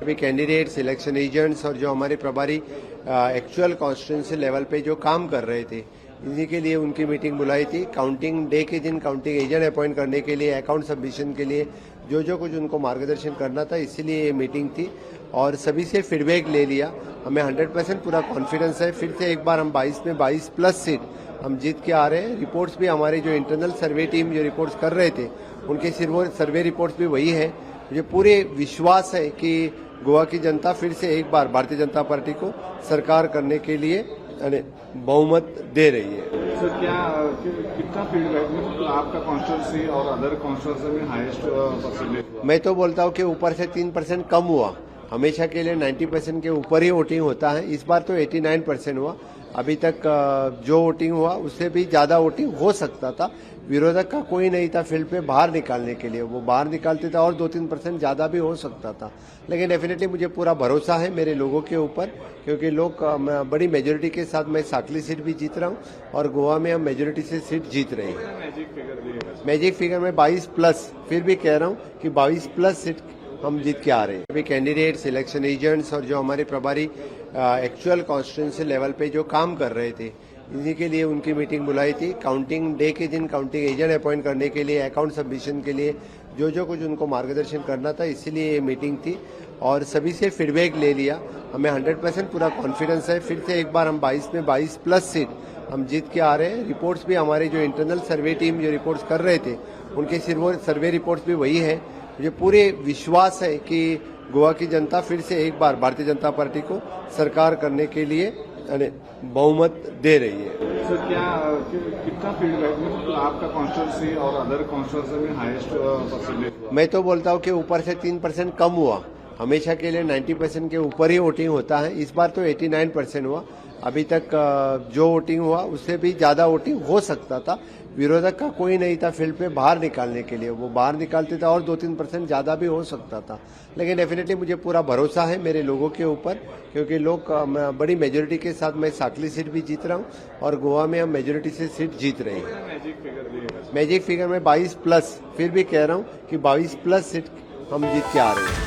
अभी candidates, election agents और जो हमारे प्रभारी एक्चुअल कॉन्स्टिट्यूंसी लेवल पे जो काम कर रहे थे, इन्हीं के लिए उनकी मीटिंग बुलाई थी। काउंटिंग डे के दिन काउंटिंग एजेंट अपॉइंट करने के लिए, अकाउंट सबमिशन के लिए जो कुछ उनको मार्गदर्शन करना था, इसीलिए ये मीटिंग थी और सभी से फीडबैक ले लिया। हमें 100% पूरा कॉन्फिडेंस है। फिर से एक बार हम 22 में 22 प्लस सीट हम जीत के आ रहे हैं। रिपोर्ट्स भी हमारे जो इंटरनल सर्वे टीम जो रिपोर्ट्स कर रहे थे, उनके सर्वे रिपोर्ट्स भी वही है। मुझे पूरे विश्वास है कि गोवा की जनता फिर से एक बार भारतीय जनता पार्टी को सरकार करने के लिए बहुमत दे रही है। सर, कितना फीडबैक में आपका कॉन्स्टिट्यूंसी और अदर कॉन्स्टिट्यूंसी में हाईएस्ट परसेंटेज हुआ? मैं तो बोलता हूँ कि ऊपर से 3% कम हुआ। हमेशा के लिए 90% के ऊपर ही वोटिंग होता है। इस बार तो 89% हुआ। अभी तक जो वोटिंग हुआ उससे भी ज्यादा वोटिंग हो सकता था। विरोधक का कोई नहीं था फील्ड पे बाहर निकालने के लिए, वो बाहर निकालते थे और 2-3% ज्यादा भी हो सकता था। लेकिन डेफिनेटली मुझे पूरा भरोसा है मेरे लोगों के ऊपर, क्योंकि लोग बड़ी मेजोरिटी के साथ मैं साकली सीट भी जीत रहा हूँ और गोवा में हम मेजोरिटी से सीट जीत रहे हैं। मैजिक फिगर में 22 प्लस, फिर भी कह रहा हूँ कि 22 प्लस सीट हम जीत के आ रहे हैं। अभी कैंडिडेट्स, इलेक्शन एजेंट्स और जो हमारे प्रभारी एक्चुअल कॉन्स्टिट्यूंसी लेवल पे जो काम कर रहे थे, इन्हीं के लिए उनकी मीटिंग बुलाई थी। काउंटिंग डे के दिन काउंटिंग एजेंट अपॉइंट करने के लिए, अकाउंट सबमिशन के लिए जो कुछ उनको मार्गदर्शन करना था, इसीलिए ये मीटिंग थी और सभी से फीडबैक ले लिया। हमें 100% पूरा कॉन्फिडेंस है। फिर से एक बार हम 22 में 22 प्लस सीट हम जीत के आ रहे हैं। रिपोर्ट्स भी हमारे जो इंटरनल सर्वे टीम जो रिपोर्ट्स कर रहे थे, उनके सर्वे रिपोर्ट्स भी वही है। मुझे पूरे विश्वास है कि गोवा की जनता फिर से एक बार भारतीय जनता पार्टी को सरकार करने के लिए बहुमत दे रही है। सर, कितना फीडबैक में आपका कॉन्स्टिट्यूंसी और अदर कॉन्स्टिट्यूंसी में हाईएस्ट परसेंटेज हुआ? मैं तो बोलता हूँ कि ऊपर से 3% कम हुआ। हमेशा के लिए 90% के ऊपर ही वोटिंग होता है। इस बार तो 89% हुआ। अभी तक जो वोटिंग हुआ उससे भी ज्यादा वोटिंग हो सकता था। विरोधक का कोई नहीं था फील्ड पे बाहर निकालने के लिए, वो बाहर निकालते थे और 2-3% ज्यादा भी हो सकता था। लेकिन डेफिनेटली मुझे पूरा भरोसा है मेरे लोगों के ऊपर, क्योंकि लोग बड़ी मेजोरिटी के साथ मैं साकली सीट भी जीत रहा हूँ और गोवा में हम मेजोरिटी से सीट जीत रहे हैं। मैजिक फिगर में 22 प्लस, फिर भी कह रहा हूँ कि 22 प्लस सीट हम जीत के आ रहे हैं।